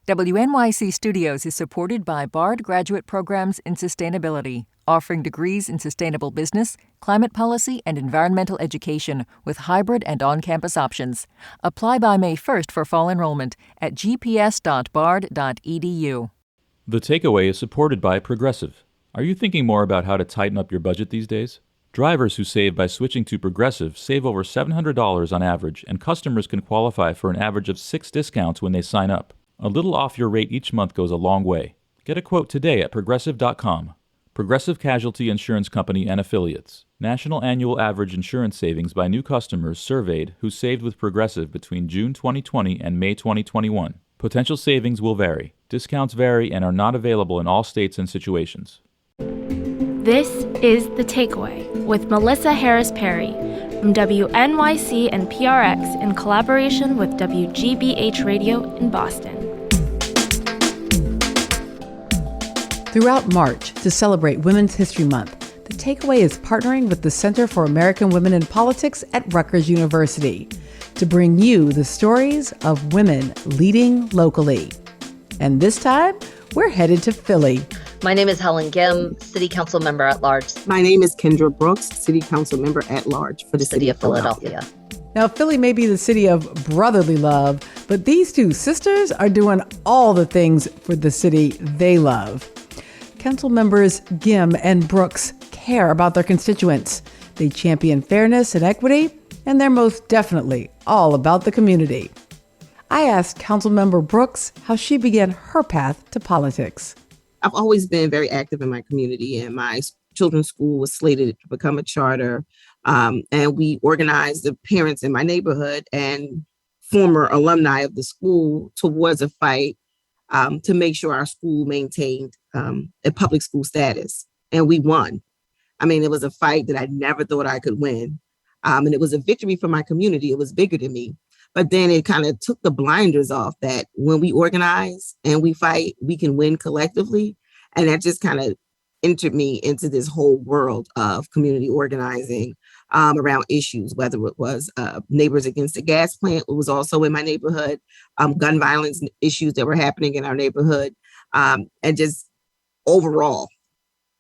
WNYC Studios is supported by Bard Graduate Programs in Sustainability, offering degrees in sustainable business, climate policy, and environmental education with hybrid and on-campus options. Apply by May 1st for fall enrollment at gps.bard.edu. The Takeaway is supported by Progressive. Are you thinking more about how to tighten up your budget these days? Drivers who save by switching to Progressive save over $700 on average, and customers can qualify for an average of 6 discounts when they sign up. A little off your rate each month goes a long way. Get a quote today at Progressive.com. Progressive Casualty Insurance Company and Affiliates. National annual average insurance savings by new customers surveyed who saved with Progressive between June 2020 and May 2021. Potential savings will vary. Discounts vary and are not available in all states and situations. This is The Takeaway with Melissa Harris Perry from WNYC and PRX in collaboration with WGBH Radio in Boston. Throughout March, to celebrate Women's History Month, The Takeaway is partnering with the Center for American Women in Politics at Rutgers University to bring you the stories of women leading locally. And this time, we're headed to Philly. My name is Helen Gym, City Council Member at Large. My name is Kendra Brooks, City Council Member at Large for the City of Philadelphia. Now, Philly may be the city of brotherly love, but these two sisters are doing all the things for the city they love. Council members Gym and Brooks care about their constituents. They champion fairness and equity, and they're most definitely all about the community. I asked Councilmember Brooks how she began her path to politics. I've always been very active in my community, and my children's school was slated to become a charter. And we organized the parents in my neighborhood and former alumni of the school towards a fight to make sure our school maintained a public school status. And we won. I mean, it was a fight that I never thought I could win. And it was a victory for my community. It was bigger than me. But then it kind of took the blinders off that when we organize and we fight, we can win collectively. And that just kind of entered me into this whole world of community organizing around issues, whether it was neighbors against the gas plant, it was also in my neighborhood, gun violence issues that were happening in our neighborhood, and just overall.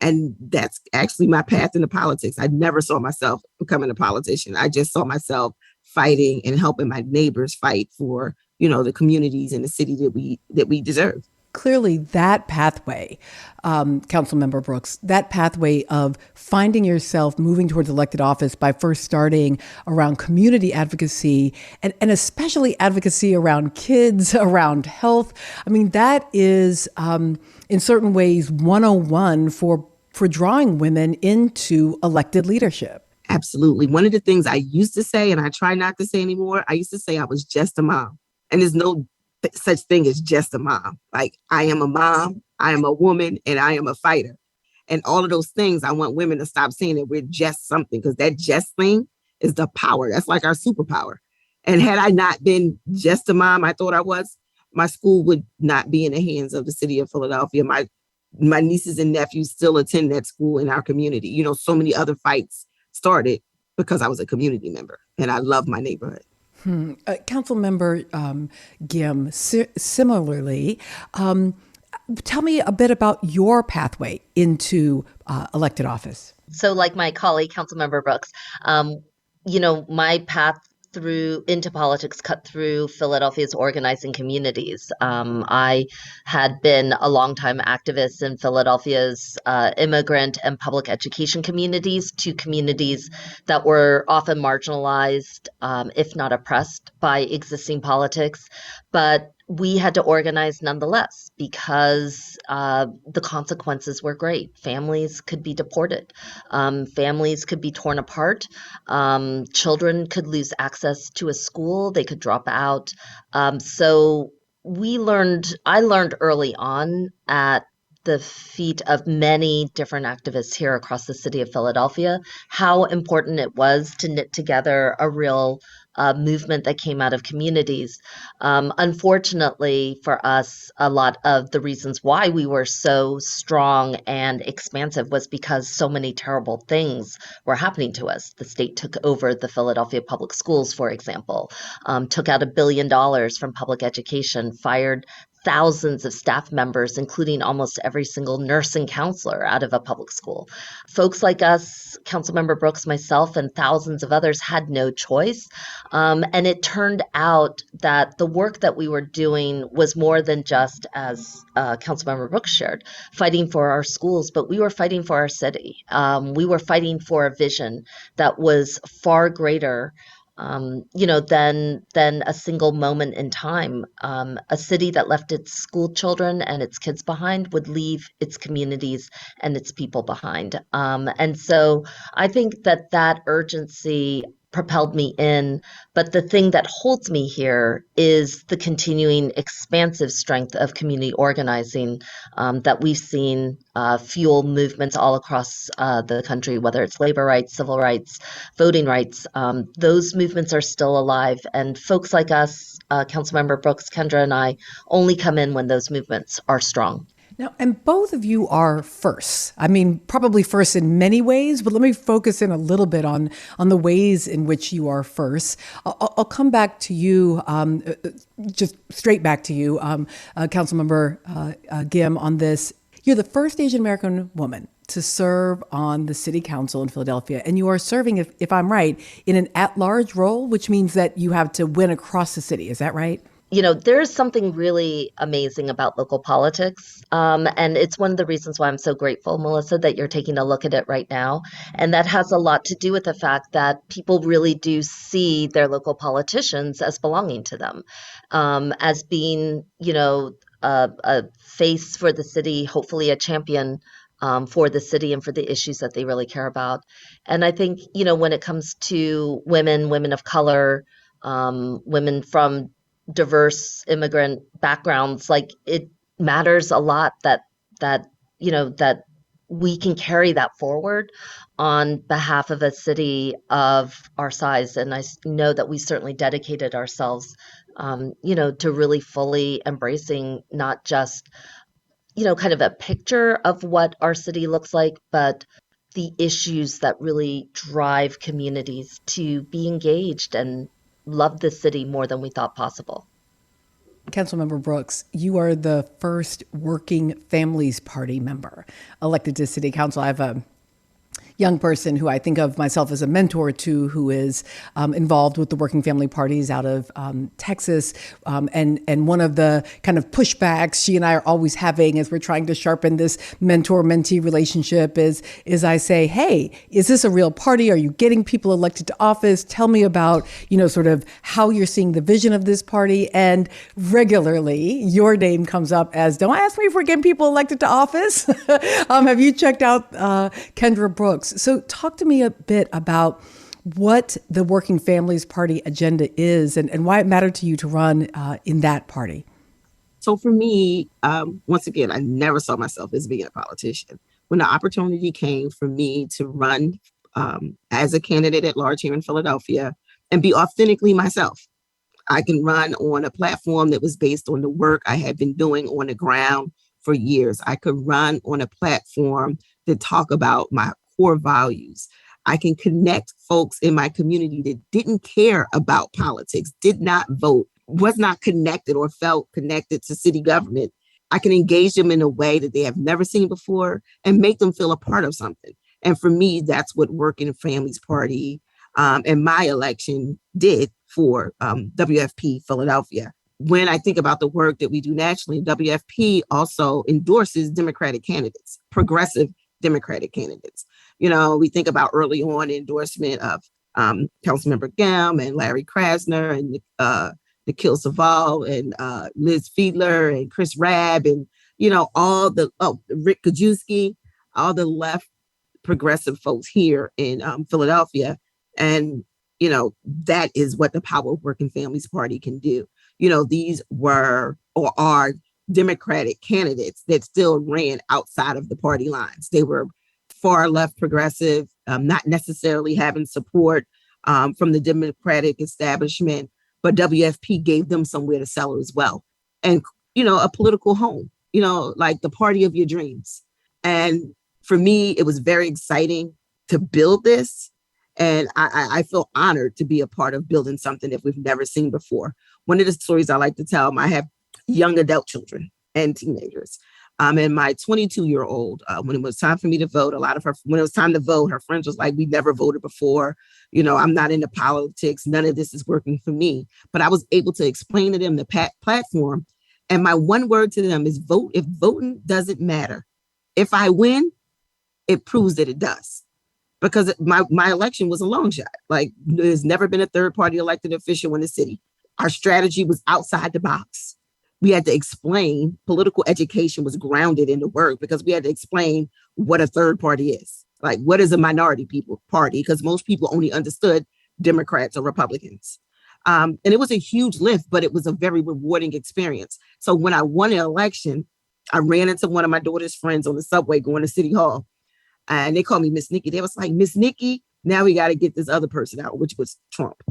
And that's actually my path into politics. I never saw myself becoming a politician. I just saw myself fighting and helping my neighbors fight for, the communities in the city that we deserve. Clearly, that pathway, Councilmember Brooks, that pathway of finding yourself moving towards elected office by first starting around community advocacy and especially advocacy around kids, around health. I mean, that is, in certain ways, 101 for drawing women into elected leadership. Absolutely. One of the things I used to say, and I try not to say anymore, I used to say I was just a mom. And there's no such thing as just a mom. Like, I am a mom, I am a woman, and I am a fighter. And all of those things, I want women to stop saying that we're just something, because that just thing is the power. That's like our superpower. And had I not been just a mom I thought I was, my school would not be in the hands of the city of Philadelphia. My nieces and nephews still attend that school in our community. So many other fights started because I was a community member, and I love my neighborhood. Councilmember Gym, similarly, tell me a bit about your pathway into elected office. So like my colleague, Councilmember Brooks, my path into politics cut through Philadelphia's organizing communities. I had been a longtime activist in Philadelphia's immigrant and public education communities, two communities that were often marginalized, if not oppressed by existing politics. But we had to organize nonetheless because the consequences were great. Families could be deported. Families could be torn apart. Children could lose access to a school. They could drop out. So I learned early on at the feet of many different activists here across the city of Philadelphia how important it was to knit together a real movement that came out of communities. Unfortunately for us, a lot of the reasons why we were so strong and expansive was because so many terrible things were happening to us. The state took over the Philadelphia public schools, for example, took out $1 billion from public education, fired thousands of staff members, including almost every single nurse and counselor out of a public school. Folks like us, Councilmember Brooks, myself, and thousands of others had no choice. And it turned out that the work that we were doing was more than just, as Councilmember Brooks shared, fighting for our schools, but we were fighting for our city. We were fighting for a vision that was far greater than a single moment in time. A city that left its school children and its kids behind would leave its communities and its people behind. And so I think that urgency propelled me in. But the thing that holds me here is the continuing expansive strength of community organizing that we've seen fuel movements all across the country, whether it's labor rights, civil rights, voting rights. Those movements are still alive. And folks like us, Councilmember Brooks, Kendra, and I only come in when those movements are strong. Now, and both of you are firsts. I mean, probably first in many ways, but let me focus in a little bit on the ways in which you are first. I'll come back to you, just straight back to you, Councilmember Gym, on this. You're the first Asian American woman to serve on the city council in Philadelphia, and you are serving, if I'm right, in an at-large role, which means that you have to win across the city. Is that right? There's something really amazing about local politics. And it's one of the reasons why I'm so grateful, Melissa, that you're taking a look at it right now. And that has a lot to do with the fact that people really do see their local politicians as belonging to them, as being, a face for the city, hopefully a champion for the city and for the issues that they really care about. And I think, when it comes to women of color, women from diverse immigrant backgrounds, like it matters a lot that we can carry that forward on behalf of a city of our size. And I know that we certainly dedicated ourselves, to really fully embracing not just, kind of a picture of what our city looks like, but the issues that really drive communities to be engaged and love the city more than we thought possible. Councilmember Brooks, you are the first Working Families Party member elected to city council. I have a young person who I think of myself as a mentor to, who is involved with the working family parties out of Texas. And one of the kind of pushbacks she and I are always having as we're trying to sharpen this mentor-mentee relationship is I say, hey, is this a real party? Are you getting people elected to office? Tell me about, sort of how you're seeing the vision of this party. And regularly your name comes up as, don't ask me if we're getting people elected to office. Have you checked out Kendra Brooks? So talk to me a bit about what the Working Families Party agenda is and why it mattered to you to run in that party. So for me, once again, I never saw myself as being a politician. When the opportunity came for me to run as a candidate at large here in Philadelphia and be authentically myself, I can run on a platform that was based on the work I had been doing on the ground for years. I could run on a platform that talk about my core values. I can connect folks in my community that didn't care about politics, did not vote, was not connected or felt connected to city government. I can engage them in a way that they have never seen before and make them feel a part of something. And for me, that's what Working Families Party and my election did for WFP Philadelphia. When I think about the work that we do nationally, WFP also endorses Democratic candidates, progressive Democratic candidates. We think about early on endorsement of Councilmember Gym and Larry Krasner and Nikhil Saval and Liz Fiedler and Chris Rabb and, all the, Rick Kajewski, all the left progressive folks here in Philadelphia. And, that is what the Power of Working Families Party can do. These were or are Democratic candidates that still ran outside of the party lines. They were far left progressive, not necessarily having support from the Democratic establishment, but WFP gave them somewhere to sell as well. And, a political home, like the party of your dreams. And for me, it was very exciting to build this. And I feel honored to be a part of building something that we've never seen before. One of the stories I like to tell, I have young adult children and teenagers. And my 22-year-old, when it was time for me to vote, when it was time to vote, her friends was like, we never voted before. I'm not into politics. None of this is working for me. But I was able to explain to them the platform. And my one word to them is vote. If voting doesn't matter, if I win, it proves that it does. Because my election was a long shot. Like, there's never been a third party elected official in the city. Our strategy was outside the box. We had to explain, political education was grounded in the work, because we had to explain what a third party is. Like, what is a minority party? Because most people only understood Democrats or Republicans. And it was a huge lift, but it was a very rewarding experience. So when I won an election, I ran into one of my daughter's friends on the subway going to City Hall. And they called me Miss Nikki. They was like, Miss Nikki, now we got to get this other person out, which was Trump.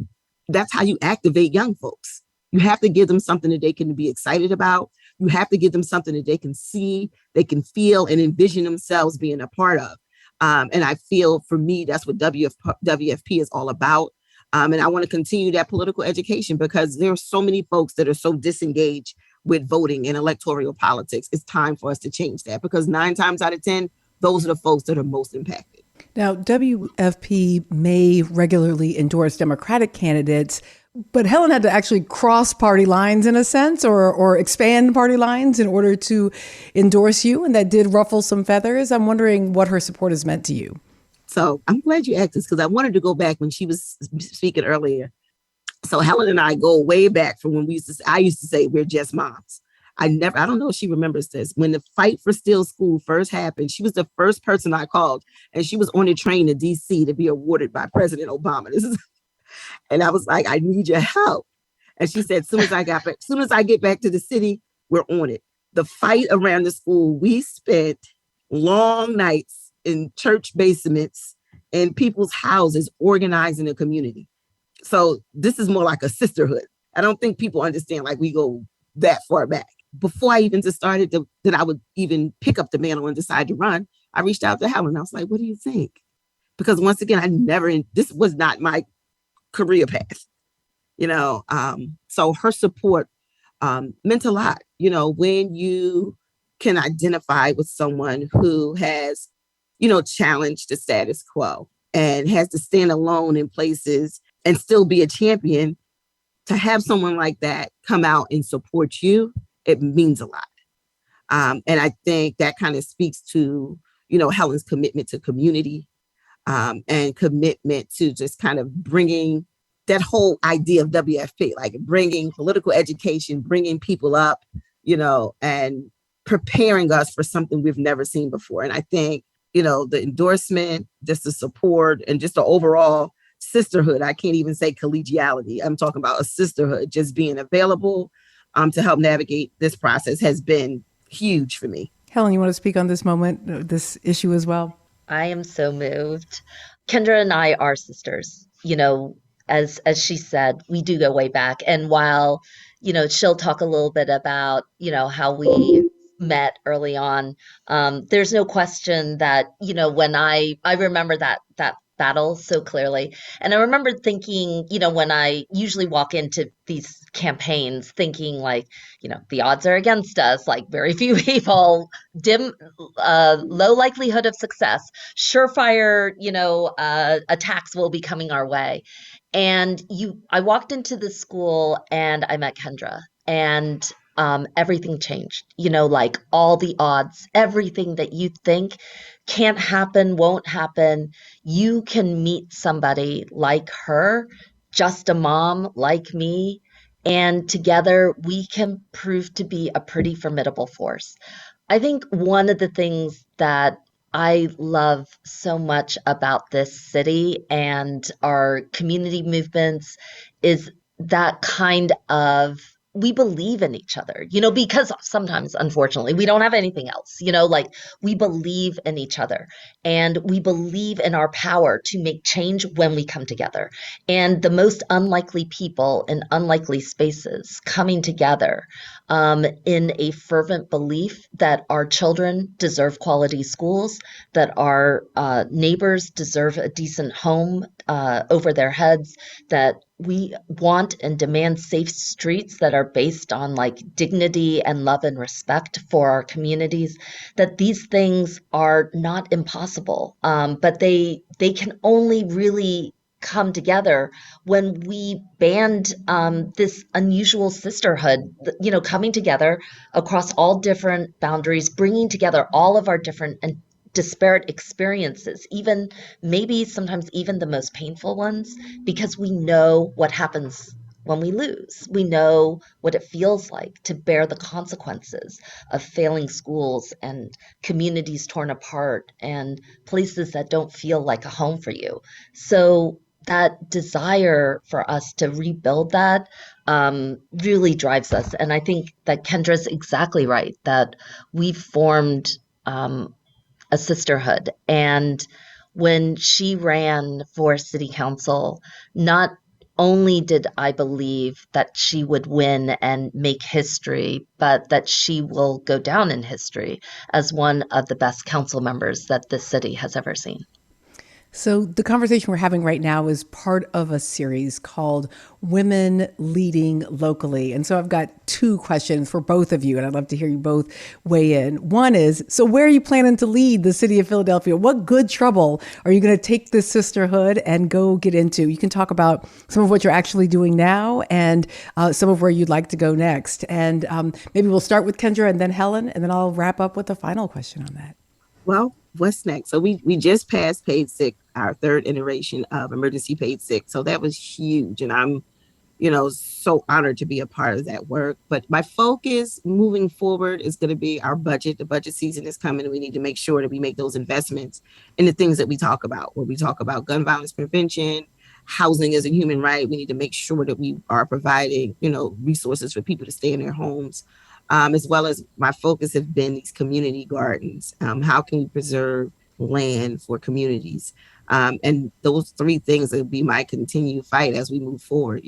That's how you activate young folks. You have to give them something that they can be excited about. You have to give them something that they can see, they can feel, and envision themselves being a part of. And I feel, for me, that's what WFP is all about. And I want to continue that political education, because there are so many folks that are so disengaged with voting and electoral politics. It's time for us to change that, because 9 times out of 10, those are the folks that are most impacted. Now, WFP may regularly endorse Democratic candidates, but Helen had to actually cross party lines in a sense, or expand party lines in order to endorse you. And that did ruffle some feathers. I'm wondering what her support has meant to you. So I'm glad you asked this, because I wanted to go back when she was speaking earlier. So Helen and I go way back from when I used to say we're just moms. I don't know if she remembers this. When the fight for Still School first happened, she was the first person I called, and she was on the train to DC to be awarded by President Obama. And I was like, I need your help. And she said, as soon as I get back to the city, we're on it. The fight around the school, we spent long nights in church basements and people's houses organizing the community. So this is more like a sisterhood. I don't think people understand, like, we go that far back. Before I even decided that I would even pick up the mantle and decide to run, I reached out to Helen. I was like, what do you think? Because once again, this was not my career path, so her support meant a lot. When you can identify with someone who has, challenged the status quo and has to stand alone in places and still be a champion, to have someone like that come out and support you, it means a lot. And I think that kind of speaks to, Helen's commitment to community, and commitment to just kind of bringing that whole idea of WFP, like bringing political education, bringing people up, and preparing us for something we've never seen before. And I think, the endorsement, just the support, and just the overall sisterhood, I can't even say collegiality, I'm talking about a sisterhood, just being available to help navigate this process has been huge for me. Helen, you want to speak on this moment, this issue as well? I am so moved. Kendra and I are sisters. As she said, we do go way back. And while, she'll talk a little bit about, how we met early on, there's no question that, when I remember that battle so clearly. And I remember thinking, when I usually walk into these campaigns thinking like, the odds are against us, like very few people, low likelihood of success, surefire, attacks will be coming our way. And I walked into the school and I met Kendra, and everything changed, like all the odds, everything that you think can't happen, won't happen. You can meet somebody like her, just a mom like me, and together we can prove to be a pretty formidable force. I think one of the things that I love so much about this city and our community movements is that kind of, we believe in each other, because sometimes, unfortunately, we don't have anything else, like we believe in each other and we believe in our power to make change when we come together. And the most unlikely people in unlikely spaces coming together in a fervent belief that our children deserve quality schools, that our neighbors deserve a decent home over their heads, that we want and demand safe streets that are based on like dignity and love and respect for our communities, that these things are not impossible, but they can only really come together when we band this unusual sisterhood, coming together across all different boundaries, bringing together all of our different and disparate experiences, even maybe sometimes even the most painful ones, because we know what happens when we lose. We know what it feels like to bear the consequences of failing schools and communities torn apart and places that don't feel like a home for you. So that desire for us to rebuild that really drives us. And I think that Kendra's exactly right, that we've formed a sisterhood. And when she ran for city council, not only did I believe that she would win and make history, but that she will go down in history as one of the best council members that this city has ever seen. So the conversation we're having right now is part of a series called Women Leading Locally. And so I've got two questions for both of you, and I'd love to hear you both weigh in. One is, so where are you planning to lead the city of Philadelphia? What good trouble are you going to take this sisterhood and go get into? You can talk about some of what you're actually doing now and some of where you'd like to go next. And maybe we'll start with Kendra and then Helen, and then I'll wrap up with a final question on that. Well, what's next? So we just passed paid sick, our third iteration of emergency paid sick. So that was huge. And I'm, so honored to be a part of that work. But my focus moving forward is going to be our budget. The budget season is coming, and we need to make sure that we make those investments in the things that we talk about. When we talk about gun violence prevention, housing as a human right, we need to make sure that we are providing, resources for people to stay in their homes. As well as my focus has been these community gardens. How can we preserve land for communities? And those three things will be my continued fight as we move forward.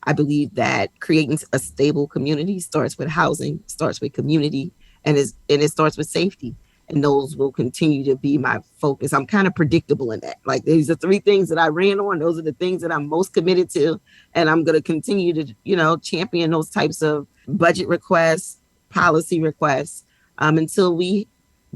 I believe that creating a stable community starts with housing, starts with community, and it starts with safety. And those will continue to be my focus. I'm kind of predictable in that. Like, these are three things that I ran on. Those are the things that I'm most committed to. And I'm going to continue to, champion those types of budget requests, policy requests, until we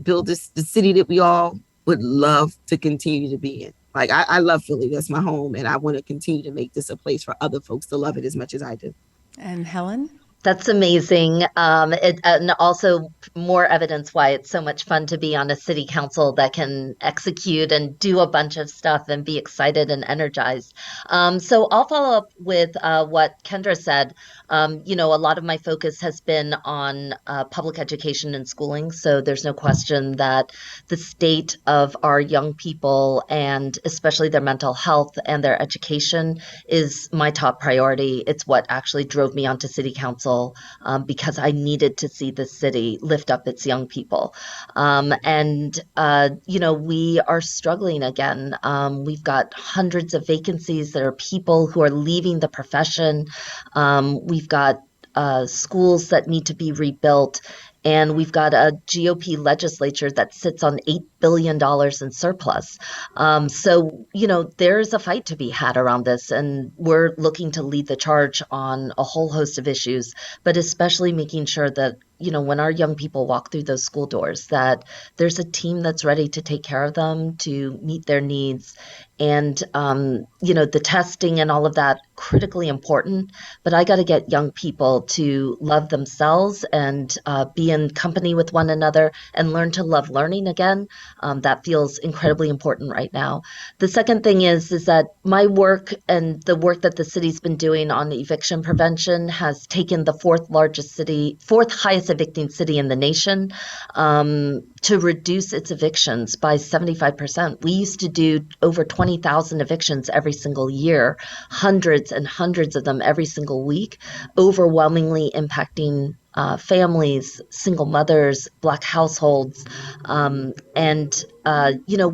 build the city that we all would love to continue to be in. Like, I love Philly. That's my home. And I want to continue to make this a place for other folks to love it as much as I do. And Helen? That's amazing. And also more evidence why it's so much fun to be on a city council that can execute and do a bunch of stuff and be excited and energized. So I'll follow up with what Kendra said. A lot of my focus has been on public education and schooling. So there's no question that the state of our young people, and especially their mental health and their education, is my top priority. It's what actually drove me onto city council, because I needed to see the city lift up its young people. We are struggling again. We've got hundreds of vacancies. There are people who are leaving the profession. We've got schools that need to be rebuilt. And we've got a GOP legislature that sits on $8 billion in surplus. There's a fight to be had around this. And we're looking to lead the charge on a whole host of issues, but especially making sure that, when our young people walk through those school doors, that there's a team that's ready to take care of them, to meet their needs. And, the testing and all of that, critically important. But I got to get young people to love themselves and be in company with one another and learn to love learning again. That feels incredibly important right now. The second thing is that my work and the work that the city's been doing on eviction prevention has taken the fourth highest evicting city in the nation, to reduce its evictions by 75%. We used to do over 20,000 evictions every single year, hundreds and hundreds of them every single week, overwhelmingly impacting families, single mothers, Black households.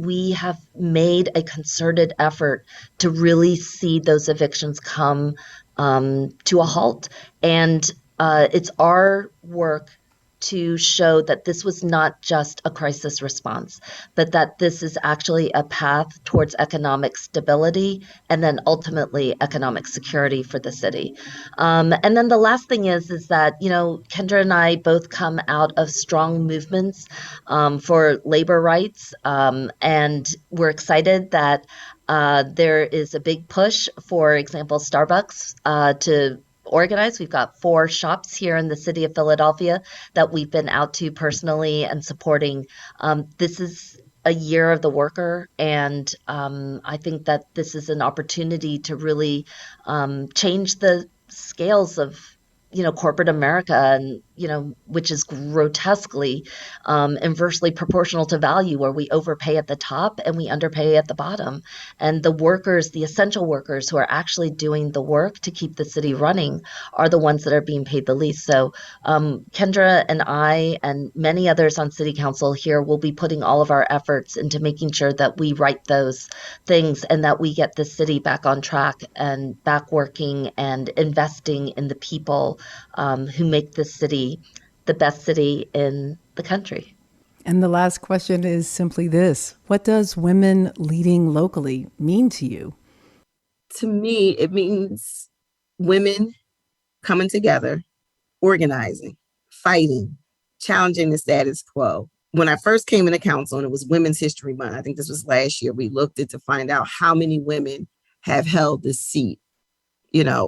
We have made a concerted effort to really see those evictions come to a halt. And it's our work to show that this was not just a crisis response, but that this is actually a path towards economic stability and then ultimately economic security for the city. And then the last thing is that, Kendra and I both come out of strong movements for labor rights. And we're excited that there is a big push, for example, Starbucks to organized. We've got 4 shops here in the city of Philadelphia that we've been out to personally and supporting. This is a year of the worker, and I think that this is an opportunity to really change the scales of corporate America, and which is grotesquely inversely proportional to value, where we overpay at the top and we underpay at the bottom. And the workers, the essential workers who are actually doing the work to keep the city running, are the ones that are being paid the least. So Kendra and I and many others on city council here will be putting all of our efforts into making sure that we right those things and that we get the city back on track and back working and investing in the people who make this city the best city in the country. And the last question is simply this: what does women leading locally mean to you? To me, it means women coming together, organizing, fighting, challenging the status quo. When I first came into council, and it was Women's History Month, I think this was last year, we looked at to find out how many women have held this seat,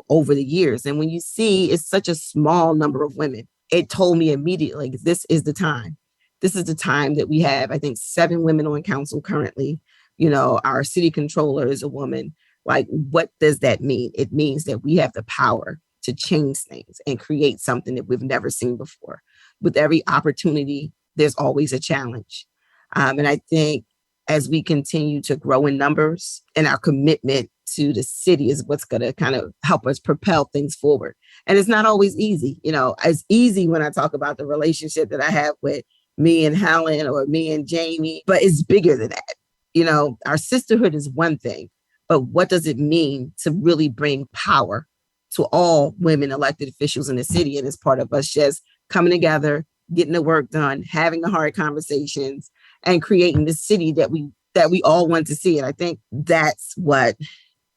over the years. And when you see it's such a small number of women, it told me immediately, this is the time. This is the time that we have, I think, 7 women on council currently. Our city controller is a woman. Like, what does that mean? It means that we have the power to change things and create something that we've never seen before. With every opportunity, there's always a challenge. And I think as we continue to grow in numbers, and our commitment to the city is what's going to kind of help us propel things forward. And it's not always easy. It's easy when I talk about the relationship that I have with me and Helen or me and Jamie, but it's bigger than that. Our sisterhood is one thing, but what does it mean to really bring power to all women elected officials in the city? And it's part of us just coming together, getting the work done, having the hard conversations, and creating the city that we all want to see. And I think that's what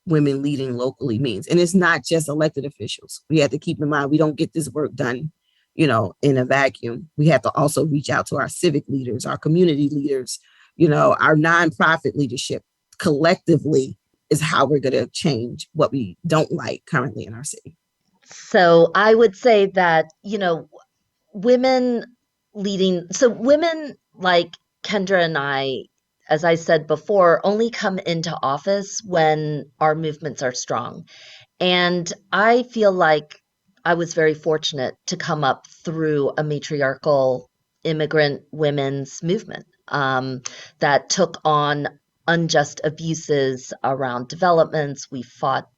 women leading locally means. And it's not just elected officials. We have to keep in mind, we don't get this work done, in a vacuum. We have to also reach out to our civic leaders, our community leaders, our nonprofit leadership. Collectively is how we're going to change what we don't like currently in our city. So I would say that, women like Kendra and I, as I said before, only come into office when our movements are strong. And I feel like I was very fortunate to come up through a matriarchal immigrant women's movement that took on unjust abuses around developments. We fought,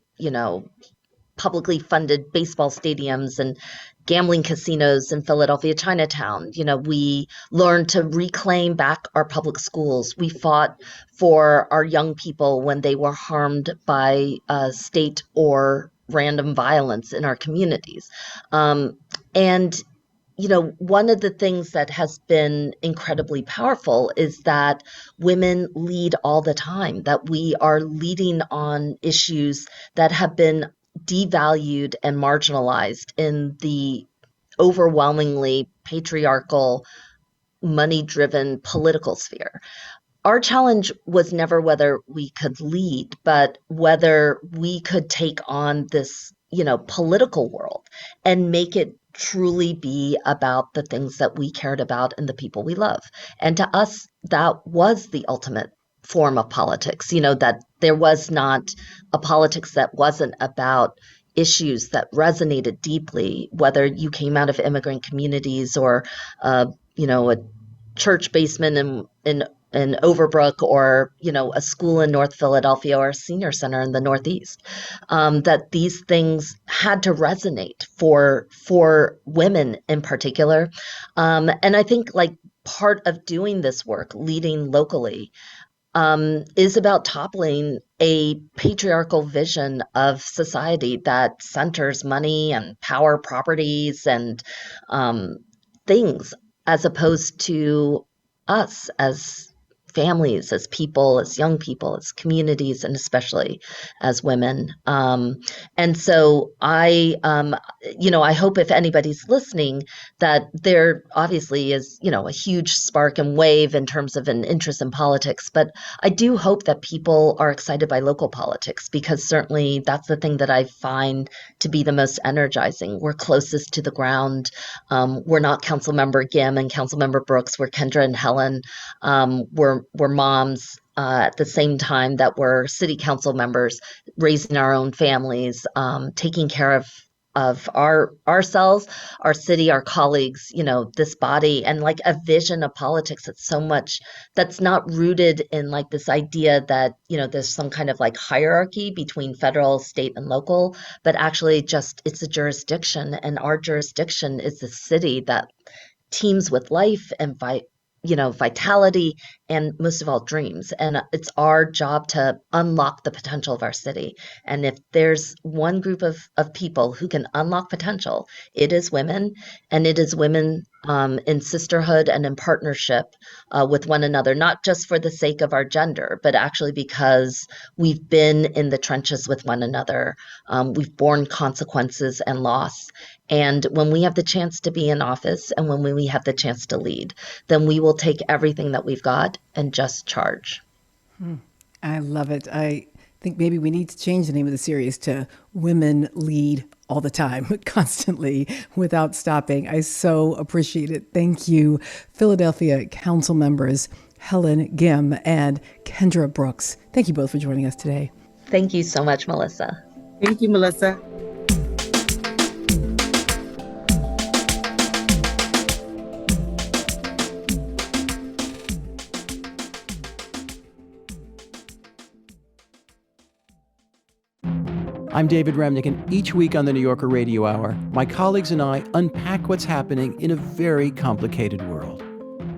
publicly funded baseball stadiums and gambling casinos in Philadelphia Chinatown. We learned to reclaim back our public schools. We fought for our young people when they were harmed by state or random violence in our communities. And one of the things that has been incredibly powerful is that women lead all the time, that we are leading on issues that have been devalued and marginalized in the overwhelmingly patriarchal, money-driven political sphere. Our challenge was never whether we could lead, but whether we could take on this, political world and make it truly be about the things that we cared about and the people we love. And to us, that was the ultimate form of politics, that there was not a politics that wasn't about issues that resonated deeply, whether you came out of immigrant communities or, a church basement in Overbrook or, a school in North Philadelphia or a senior center in the Northeast, that these things had to resonate for women in particular. And I think like part of doing this work, leading locally, is about toppling a patriarchal vision of society that centers money and power, properties, and things, as opposed to us as families, as people, as young people, as communities, and especially as women. And so I hope if anybody's listening that there obviously is, a huge spark and wave in terms of an interest in politics. But I do hope that people are excited by local politics, because certainly that's the thing that I find to be the most energizing. We're closest to the ground. We're not Councilmember Gym and Councilmember Brooks. We're Kendra and Helen. We're moms at the same time that we're city council members, raising our own families, taking care of ourselves, our city, our colleagues, this body, and like a vision of politics that's not rooted in like this idea that, there's some kind of like hierarchy between federal, state, and local, but actually just it's a jurisdiction, and our jurisdiction is the city that teems with life and vitality, and most of all, dreams. And it's our job to unlock the potential of our city. And if there's one group of people who can unlock potential, it is women, and it is women in sisterhood and in partnership with one another, not just for the sake of our gender, but actually because we've been in the trenches with one another. We've borne consequences and loss. And when we have the chance to be in office, and when we have the chance to lead, then we will take everything that we've got and just charge. I love it. I think maybe we need to change the name of the series to Women Lead All the Time, constantly, without stopping. I so appreciate it. Thank you, Philadelphia Council members Helen Gym and Kendra Brooks. Thank you both for joining us today. Thank you so much, Melissa. Thank you, Melissa. I'm David Remnick, and each week on the New Yorker Radio Hour, my colleagues and I unpack what's happening in a very complicated world.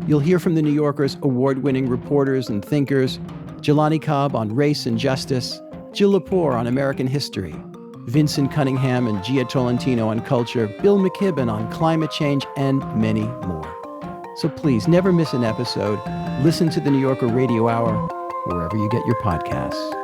You'll hear from the New Yorker's award-winning reporters and thinkers, Jelani Cobb on race and justice, Jill Lepore on American history, Vincent Cunningham and Gia Tolentino on culture, Bill McKibben on climate change, and many more. So please, never miss an episode. Listen to the New Yorker Radio Hour wherever you get your podcasts.